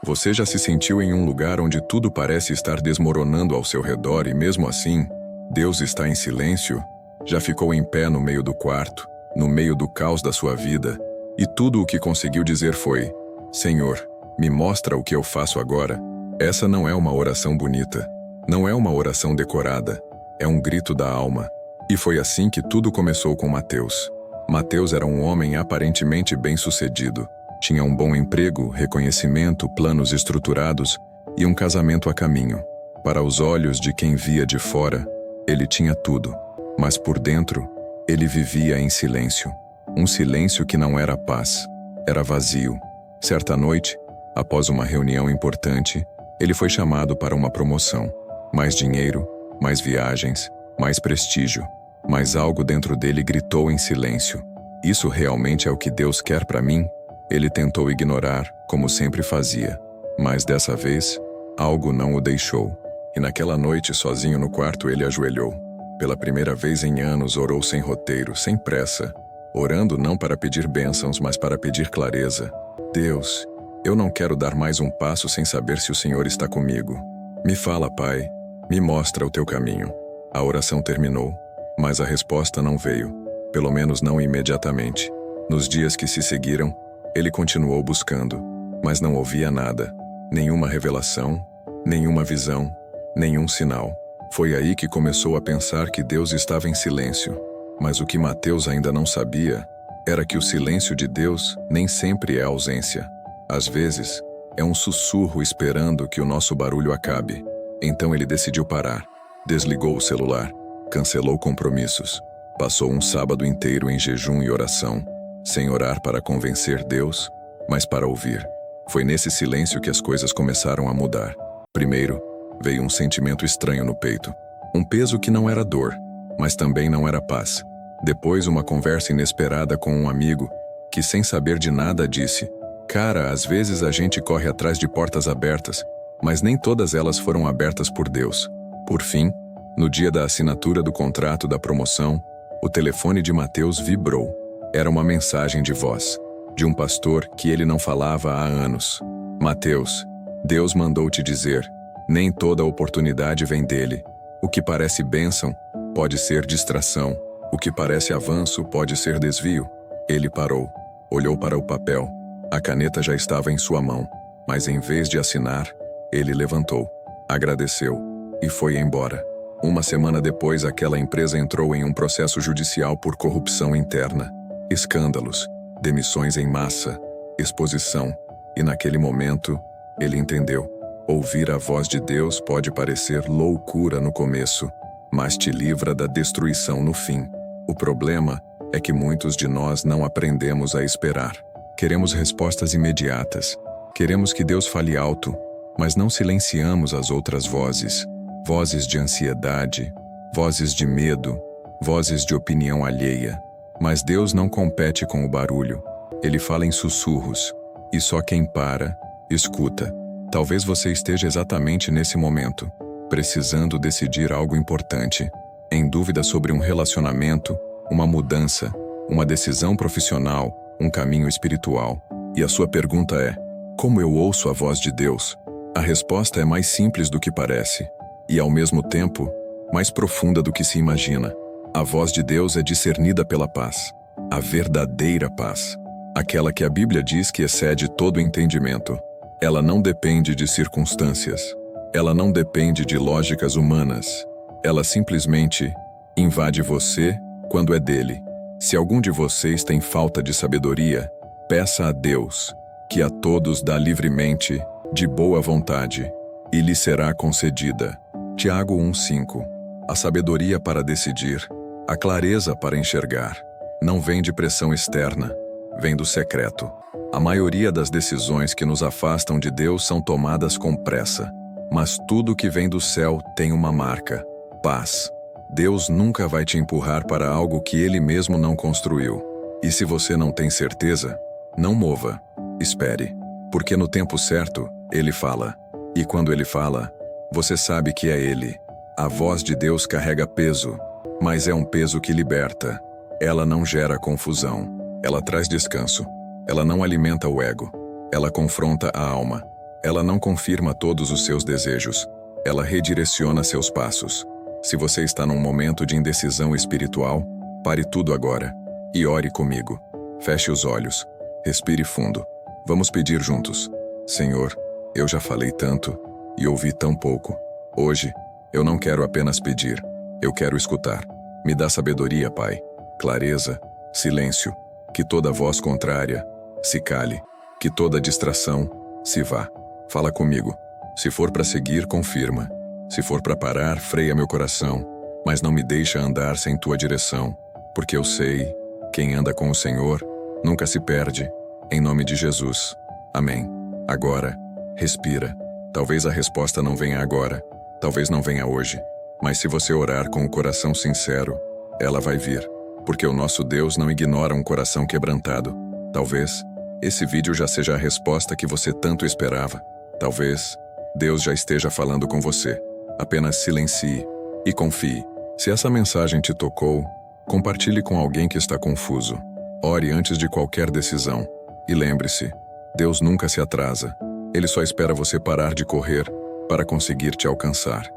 Você já se sentiu em um lugar onde tudo parece estar desmoronando ao seu redor e mesmo assim, Deus está em silêncio? Já ficou em pé no meio do quarto, no meio do caos da sua vida, e tudo o que conseguiu dizer foi: Senhor, me mostra o que eu faço agora? Essa não é uma oração bonita. Não é uma oração decorada. É um grito da alma. E foi assim que tudo começou com Mateus. Mateus era um homem aparentemente bem-sucedido. Tinha um bom emprego, reconhecimento, planos estruturados e um casamento a caminho. Para os olhos de quem via de fora, ele tinha tudo. Mas por dentro, ele vivia em silêncio. Um silêncio que não era paz. Era vazio. Certa noite, após uma reunião importante, ele foi chamado para uma promoção. Mais dinheiro, mais viagens, mais prestígio. Mas algo dentro dele gritou em silêncio: isso realmente é o que Deus quer para mim? Ele tentou ignorar, como sempre fazia. Mas dessa vez, algo não o deixou. E naquela noite, sozinho no quarto, ele ajoelhou. Pela primeira vez em anos, orou sem roteiro, sem pressa. Orando não para pedir bênçãos, mas para pedir clareza. Deus, eu não quero dar mais um passo sem saber se o Senhor está comigo. Me fala, Pai. Me mostra o teu caminho. A oração terminou, mas a resposta não veio. Pelo menos não imediatamente. Nos dias que se seguiram, ele continuou buscando, mas não ouvia nada. Nenhuma revelação, nenhuma visão, nenhum sinal. Foi aí que começou a pensar que Deus estava em silêncio. Mas o que Mateus ainda não sabia era que o silêncio de Deus nem sempre é ausência. Às vezes, é um sussurro esperando que o nosso barulho acabe. Então ele decidiu parar. Desligou o celular, cancelou compromissos. Passou um sábado inteiro em jejum e oração, sem orar para convencer Deus, mas para ouvir. Foi nesse silêncio que as coisas começaram a mudar. Primeiro, veio um sentimento estranho no peito. Um peso que não era dor, mas também não era paz. Depois, uma conversa inesperada com um amigo, que sem saber de nada disse: Cara, às vezes a gente corre atrás de portas abertas, mas nem todas elas foram abertas por Deus. Por fim, no dia da assinatura do contrato da promoção, o telefone de Mateus vibrou. Era uma mensagem de voz, de um pastor que ele não falava há anos. Mateus, Deus mandou te dizer: nem toda oportunidade vem dele. O que parece bênção pode ser distração. O que parece avanço pode ser desvio. Ele parou, olhou para o papel. A caneta já estava em sua mão, mas em vez de assinar, ele levantou, agradeceu e foi embora. Uma semana depois, aquela empresa entrou em um processo judicial por corrupção interna. Escândalos, demissões em massa, exposição. E naquele momento, ele entendeu. Ouvir a voz de Deus pode parecer loucura no começo, mas te livra da destruição no fim. O problema é que muitos de nós não aprendemos a esperar. Queremos respostas imediatas. Queremos que Deus fale alto, mas não silenciamos as outras vozes. Vozes de ansiedade, vozes de medo, vozes de opinião alheia. Mas Deus não compete com o barulho. Ele fala em sussurros, e só quem para, escuta. Talvez você esteja exatamente nesse momento, precisando decidir algo importante, em dúvida sobre um relacionamento, uma mudança, uma decisão profissional, um caminho espiritual. E a sua pergunta é: como eu ouço a voz de Deus? A resposta é mais simples do que parece, e ao mesmo tempo, mais profunda do que se imagina. A voz de Deus é discernida pela paz, a verdadeira paz, aquela que a Bíblia diz que excede todo entendimento. Ela não depende de circunstâncias, ela não depende de lógicas humanas, ela simplesmente invade você quando é dele. Se algum de vocês tem falta de sabedoria, peça a Deus, que a todos dá livremente, de boa vontade, e lhe será concedida. Tiago 1:5. A sabedoria para decidir, a clareza para enxergar, não vem de pressão externa, vem do secreto. A maioria das decisões que nos afastam de Deus são tomadas com pressa, mas tudo que vem do céu tem uma marca: paz. Deus nunca vai te empurrar para algo que Ele mesmo não construiu. E se você não tem certeza, não mova, espere, porque no tempo certo, Ele fala. E quando Ele fala, você sabe que é Ele. A voz de Deus carrega peso, mas é um peso que liberta. Ela não gera confusão, ela traz descanso. Ela não alimenta o ego, ela confronta a alma. Ela não confirma todos os seus desejos. Ela redireciona seus passos. Se você está num momento de indecisão espiritual, pare tudo agora e ore comigo. Feche os olhos. Respire fundo. Vamos pedir juntos. Senhor, eu já falei tanto e ouvi tão pouco. Hoje, eu não quero apenas pedir. Eu quero escutar. Me dá sabedoria, Pai. Clareza, silêncio. Que toda voz contrária se cale. Que toda distração se vá. Fala comigo. Se for para seguir, confirma. Se for para parar, freia meu coração. Mas não me deixa andar sem tua direção. Porque eu sei, quem anda com o Senhor nunca se perde. Em nome de Jesus. Amém. Agora, respira. Talvez a resposta não venha agora. Talvez não venha hoje. Mas se você orar com o coração sincero, ela vai vir. Porque o nosso Deus não ignora um coração quebrantado. Talvez esse vídeo já seja a resposta que você tanto esperava. Talvez Deus já esteja falando com você. Apenas silencie e confie. Se essa mensagem te tocou, compartilhe com alguém que está confuso. Ore antes de qualquer decisão. E lembre-se, Deus nunca se atrasa. Ele só espera você parar de correr para conseguir te alcançar.